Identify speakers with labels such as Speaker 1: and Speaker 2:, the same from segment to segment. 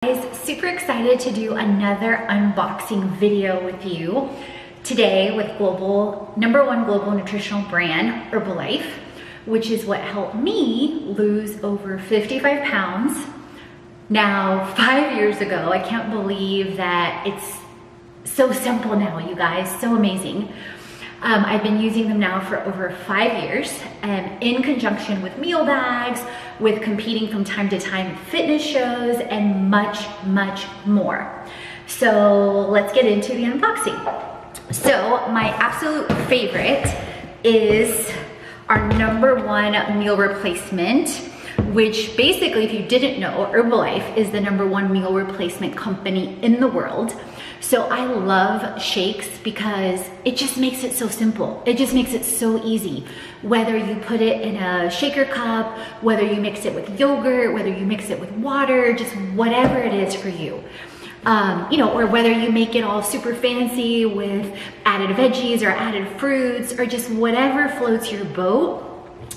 Speaker 1: Guys, super excited to do another unboxing video with you today with #1 global nutritional brand Herbalife, which is what helped me lose over 55 pounds now 5 years ago. I can't believe that it's so simple now, you guys, so amazing. I've been using them now for over 5 years, in conjunction with meal bags, with competing from time to time in fitness shows, and much, much more. So let's get into the unboxing. So my absolute favorite is our #1 meal replacement, which basically, if you didn't know, Herbalife is the #1 meal replacement company in the world. So I love shakes because it just makes it so simple. It just makes it so easy. Whether you put it in a shaker cup, whether you mix it with yogurt, whether you mix it with water, just whatever it is for you. Or whether you make it all super fancy with added veggies or added fruits or just whatever floats your boat.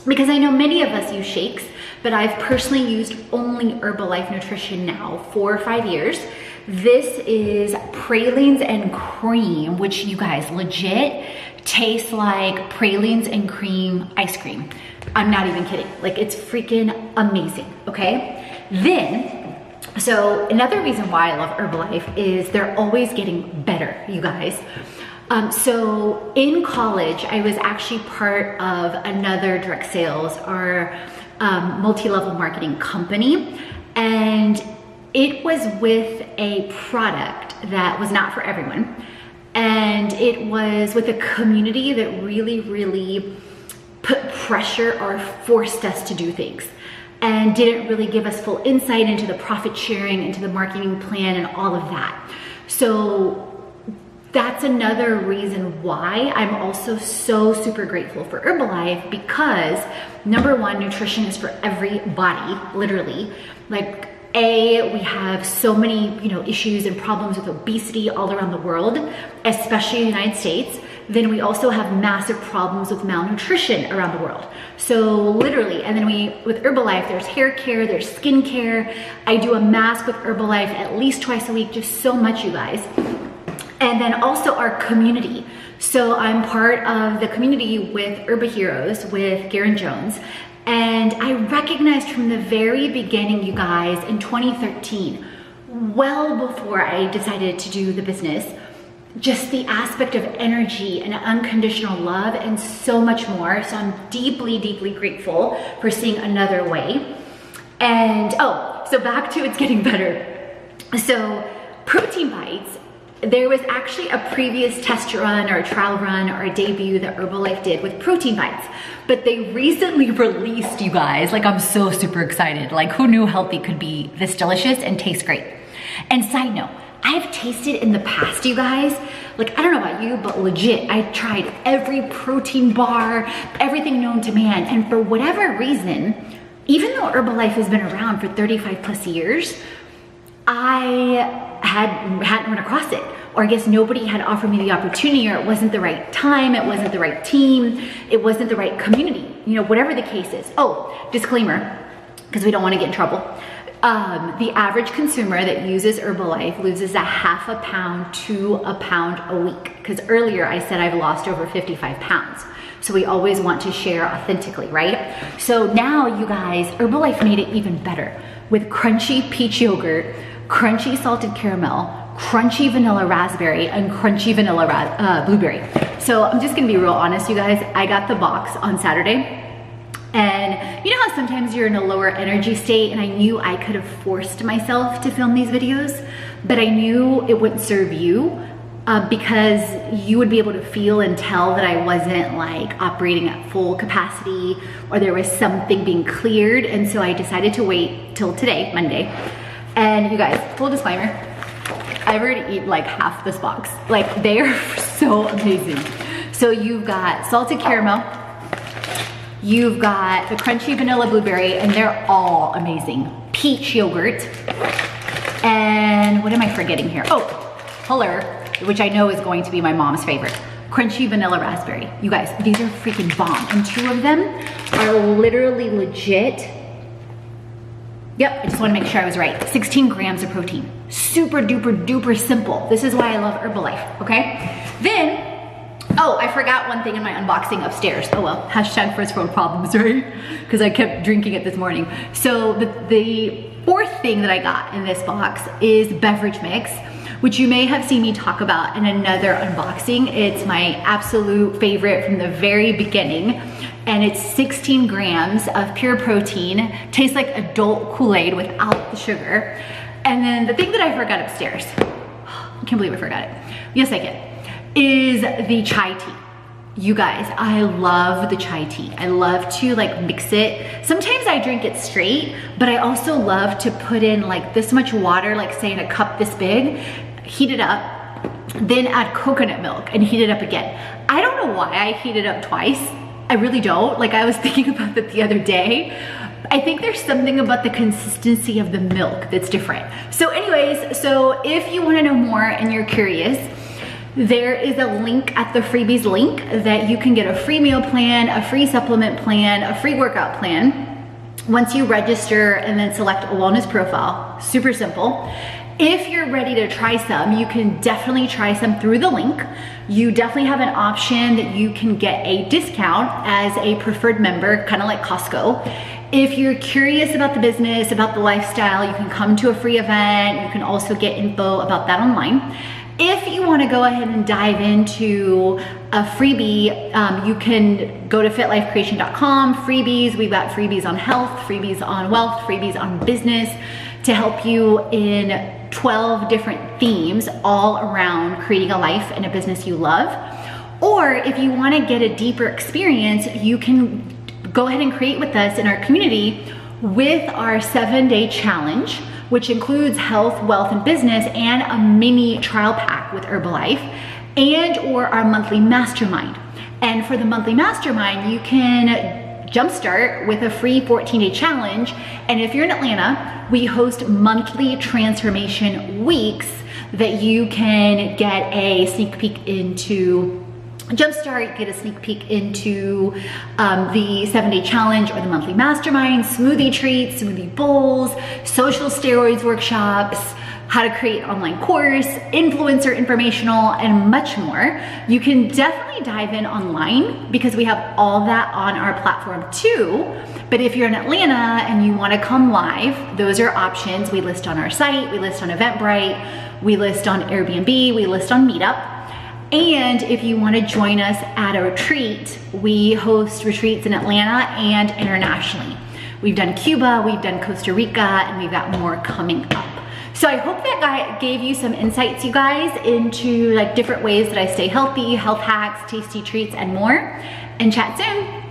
Speaker 1: Because I know many of us use shakes, but I've personally used only Herbalife Nutrition now for 5 years. This is pralines and cream, which you guys legit tastes like pralines and cream ice cream. I'm not even kidding. Like, it's freaking amazing, okay? So another reason why I love Herbalife is they're always getting better, you guys. So in college, I was actually part of another direct sales or multi-level marketing company, and it was with a product that was not for everyone. And it was with a community that really, really put pressure or forced us to do things and didn't really give us full insight into the profit sharing, into the marketing plan and all of that. So that's another reason why I'm also so super grateful for Herbalife, because #1, nutrition is for everybody, literally. Like, we have so many, issues and problems with obesity all around the world, especially in the United States. Then we also have massive problems with malnutrition around the world. So literally, and then with Herbalife, there's hair care, there's skin care. I do a mask with Herbalife at least twice a week, just so much, you guys. And then also our community. So I'm part of the community with Herba Heroes with Garen Jones. And I recognized from the very beginning, you guys, in 2013, well before I decided to do the business, just the aspect of energy and unconditional love and so much more. So I'm deeply, deeply grateful for seeing another way. And so back to it's getting better. So protein bites. There was actually a previous test run or a trial run or a debut that Herbalife did with protein bites, but they recently released, you guys, like, I'm so super excited. Like, who knew healthy could be this delicious and taste great? And side note, I've tasted in the past, you guys, like, I don't know about you, but legit, I tried every protein bar, everything known to man, and for whatever reason, even though Herbalife has been around for 35 plus years, I hadn't run across it, or I guess nobody had offered me the opportunity, or it wasn't the right time, it wasn't the right team, it wasn't the right community, whatever the case is. Disclaimer, because we don't want to get in trouble. The average consumer that uses Herbalife loses a half a pound to a pound a week, because earlier I said I've lost over 55 pounds. So we always want to share authentically, right? So now, you guys, Herbalife made it even better with crunchy peach yogurt, crunchy salted caramel, crunchy vanilla raspberry, and crunchy vanilla blueberry. So I'm just gonna be real honest, you guys. I got the box on Saturday, and you know how sometimes you're in a lower energy state, and I knew I could have forced myself to film these videos, but I knew it wouldn't serve you, because you would be able to feel and tell that I wasn't like operating at full capacity, or there was something being cleared. And so I decided to wait till today, Monday. And you guys, full disclaimer, I've already eaten like half this box. Like, they are so amazing. So you've got salted caramel, you've got the crunchy vanilla blueberry, and they're all amazing. Peach yogurt, and what am I forgetting here? Fuller, which I know is going to be my mom's favorite. Crunchy vanilla raspberry. You guys, these are freaking bomb. And 2 of them are literally legit Yep, I just wanna make sure I was right. 16 grams of protein. Super duper duper simple. This is why I love Herbalife, okay? Then, oh, I forgot one thing in my unboxing upstairs. Oh well, hashtag first world problems, right? Because I kept drinking it this morning. So the fourth thing that I got in this box is Beverage Mix, which you may have seen me talk about in another unboxing. It's my absolute favorite from the very beginning. And it's 16 grams of pure protein. Tastes like adult Kool-Aid without the sugar. And then the thing that I forgot upstairs, I can't believe I forgot it. Yes, I can, is the chai tea. You guys, I love the chai tea. I love to like mix it. Sometimes I drink it straight, but I also love to put in like this much water, like say in a cup this big, heat it up, then add coconut milk and heat it up again. I don't know why I heat it up twice. I really don't. Like I was thinking about that the other day. I think there's something about the consistency of the milk that's different. So anyways, so if you wanna know more and you're curious, there is a link at the freebies link that you can get a free meal plan, a free supplement plan, a free workout plan once you register and then select a wellness profile. Super simple. If you're ready to try some, you can definitely try some through the link. You definitely have an option that you can get a discount as a preferred member, kind of like Costco. If you're curious about the business, about the lifestyle, you can come to a free event. You can also get info about that online. If you want to go ahead and dive into a freebie, you can go to fitlifecreation.com, freebies. We've got freebies on health, freebies on wealth, freebies on business to help you in 12 different themes all around creating a life and a business you love. Or if you want to get a deeper experience, you can go ahead and create with us in our community with our 7-day challenge, which includes health, wealth, and business, and a mini trial pack with Herbalife, and or our monthly mastermind. And for the monthly mastermind, you can jumpstart with a free 14-day challenge. And if you're in Atlanta, we host monthly transformation weeks that you can get a sneak peek into. Jumpstart, get a sneak peek into the 7-day challenge or the monthly mastermind, smoothie treats, smoothie bowls, social steroids workshops, how to create an online course, influencer informational, and much more. You can definitely dive in online because we have all that on our platform too. But if you're in Atlanta and you want to come live, those are options. We list on our site, we list on Eventbrite, we list on Airbnb, we list on Meetup. And if you want to join us at a retreat, we host retreats in Atlanta and internationally. We've done Cuba, we've done Costa Rica, and we've got more coming up. So I hope that gave you some insights, you guys, into like different ways that I stay healthy, health hacks, tasty treats, and more. And chat soon.